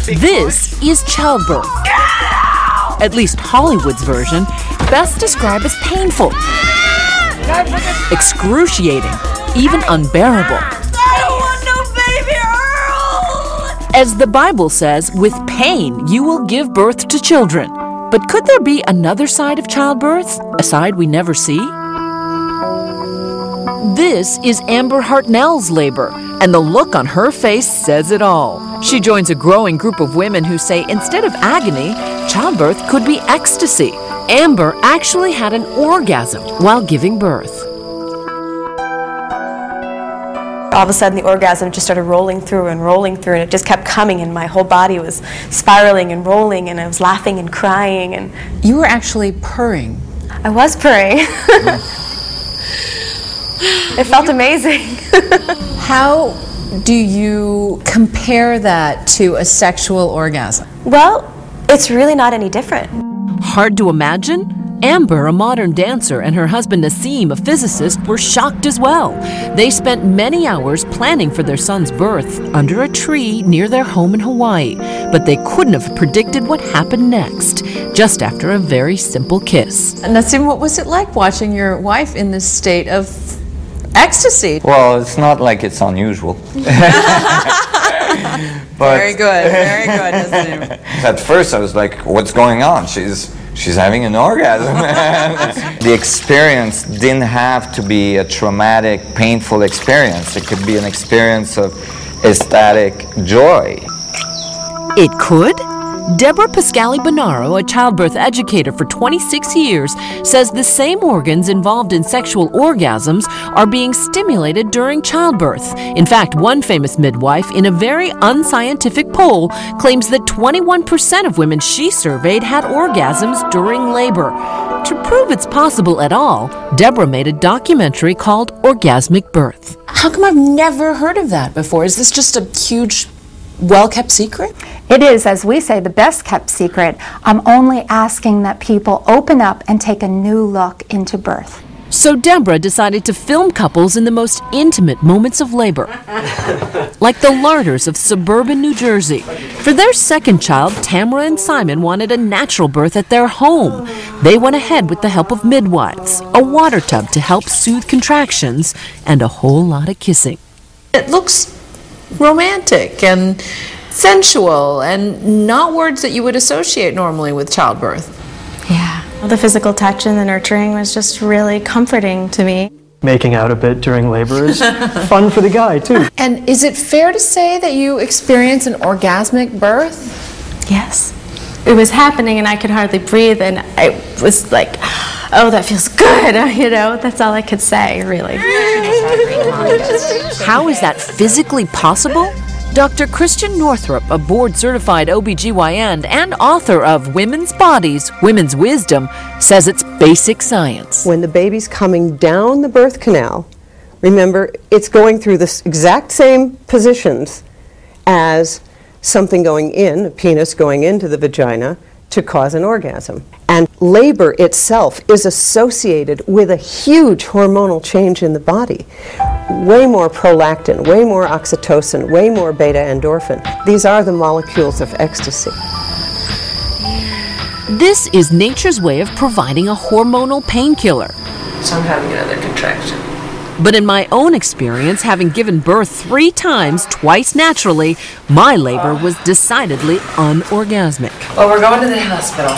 This is childbirth. At least Hollywood's version, best described as painful, excruciating, even unbearable. I don't want no baby, Earl! As the Bible says, with pain you will give birth to children. But could there be another side of childbirth? A side we never see? This is Amber Hartnell's labor, and the look on her face says it all. She joins a growing group of women who say instead of agony, childbirth could be ecstasy. Amber actually had an orgasm while giving birth. All of a sudden the orgasm just started rolling through, and it just kept coming, and my whole body was spiraling and rolling, and I was laughing and crying. And you were actually purring. I was purring. It felt amazing. How do you compare that to a sexual orgasm? Well, it's really not any different. Hard to imagine? Amber, a modern dancer, and her husband Nassim, a physicist, were shocked as well. They spent many hours planning for their son's birth under a tree near their home in Hawaii, but they couldn't have predicted what happened next, just after a very simple kiss. Nassim, what was it like watching your wife in this state of ecstasy? Well, it's not like it's unusual. Very good, Nassim. At first I was like, what's going on? She's having an orgasm. The experience didn't have to be a traumatic, painful experience. It could be an experience of ecstatic joy. It could? Deborah Pascali-Bonaro, a childbirth educator for 26 years, says the same organs involved in sexual orgasms are being stimulated during childbirth. In fact, one famous midwife, in a very unscientific poll, claims that 21% of women she surveyed had orgasms during labor. To prove it's possible at all, Deborah made a documentary called Orgasmic Birth. How come I've never heard of that before? Is this just a huge, well-kept secret? It is, as we say, the best-kept secret. I'm only asking that people open up and take a new look into birth. So Deborah decided to film couples in the most intimate moments of labor, like the Larders of suburban New Jersey. For their second child, Tamara and Simon wanted a natural birth at their home. They went ahead with the help of midwives, a water tub to help soothe contractions, and a whole lot of kissing. It looks romantic and sensual, and not words that you would associate normally with childbirth. Yeah. The physical touch and the nurturing was just really comforting to me. Making out a bit during labor is fun for the guy, too. And is it fair to say that you experience an orgasmic birth? Yes. It was happening and I could hardly breathe, and I was like, oh, that feels good, you know? That's all I could say, really. How is that physically possible? Dr. Christian Northrup, a board-certified OBGYN and author of Women's Bodies, Women's Wisdom, says it's basic science. When the baby's coming down the birth canal, remember, it's going through the exact same positions as something going in, a penis going into the vagina, to cause an orgasm. And labor itself is associated with a huge hormonal change in the body. Way more prolactin, way more oxytocin, way more beta endorphin. These are the molecules of ecstasy. This is nature's way of providing a hormonal painkiller. So I'm having another contraction. But in my own experience, having given birth 3 times, twice naturally, my labor was decidedly unorgasmic. Well, we're going to the hospital.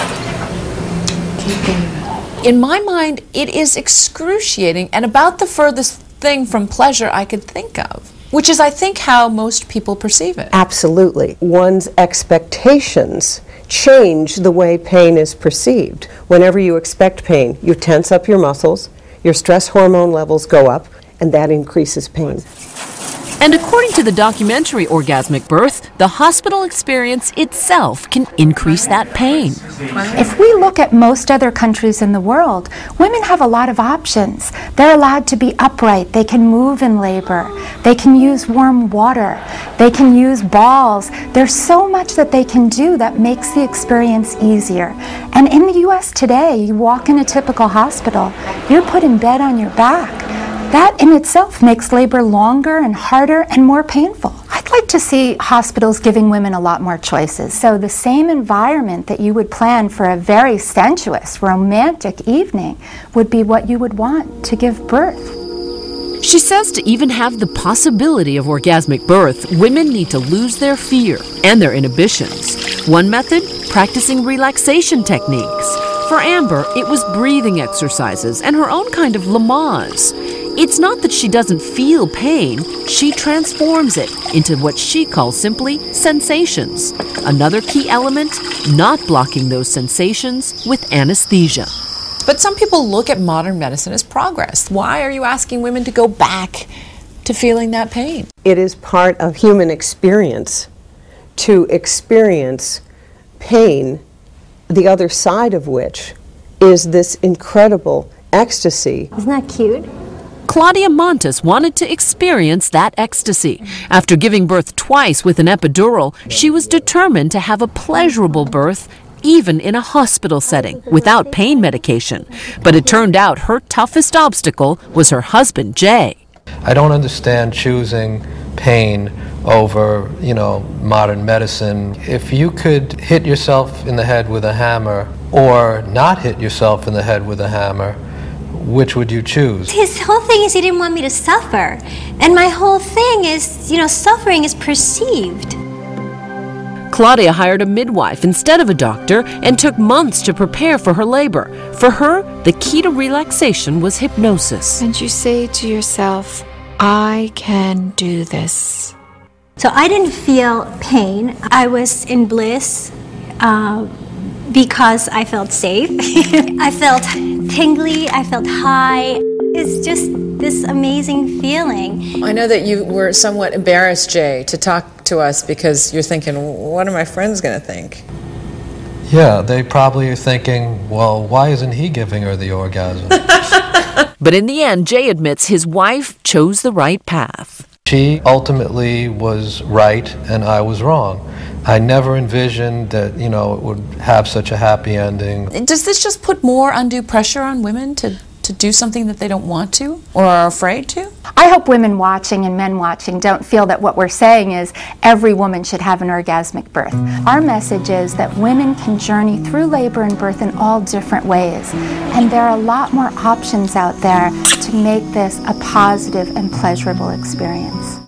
In my mind, it is excruciating and about the furthest thing from pleasure I could think of, which is, I think, how most people perceive it. Absolutely. One's expectations change the way pain is perceived. Whenever you expect pain, you tense up your muscles, your stress hormone levels go up, and that increases pain. And according to the documentary Orgasmic Birth, the hospital experience itself can increase that pain. If we look at most other countries in the world, women have a lot of options. They're allowed to be upright. They can move in labor. They can use warm water. They can use balls. There's so much that they can do that makes the experience easier. And in the U.S. today, you walk in a typical hospital, you're put in bed on your back. That in itself makes labor longer and harder and more painful. I'd like to see hospitals giving women a lot more choices. So the same environment that you would plan for a very sensuous, romantic evening would be what you would want to give birth. She says to even have the possibility of orgasmic birth, women need to lose their fear and their inhibitions. One method, practicing relaxation techniques. For Amber, it was breathing exercises and her own kind of Lamaze. It's not that she doesn't feel pain, she transforms it into what she calls simply sensations. Another key element, not blocking those sensations with anesthesia. But some people look at modern medicine as progress. Why are you asking women to go back to feeling that pain? It is part of human experience to experience pain, the other side of which is this incredible ecstasy. Isn't that cute? Claudia Montes wanted to experience that ecstasy. After giving birth twice with an epidural, she was determined to have a pleasurable birth even in a hospital setting, without pain medication. But it turned out her toughest obstacle was her husband, Jay. I don't understand choosing pain over, modern medicine. If you could hit yourself in the head with a hammer or not hit yourself in the head with a hammer, which would you choose? His whole thing is he didn't want me to suffer. And my whole thing is, suffering is perceived. Claudia hired a midwife instead of a doctor and took months to prepare for her labor. For her, the key to relaxation was hypnosis. And you say to yourself, I can do this. So I didn't feel pain. I was in bliss because I felt safe. I felt tingly, I felt high. It's just this amazing feeling. I know that you were somewhat embarrassed, Jay, to talk to us because you're thinking, what are my friends going to think? Yeah, they probably are thinking, well, why isn't he giving her the orgasm? But in the end, Jay admits his wife chose the right path. She ultimately was right and I was wrong. I never envisioned that, it would have such a happy ending. Does this just put more undue pressure on women to do something that they don't want to or are afraid to? I hope women watching and men watching don't feel that what we're saying is every woman should have an orgasmic birth. Our message is that women can journey through labor and birth in all different ways. And there are a lot more options out there to make this a positive and pleasurable experience.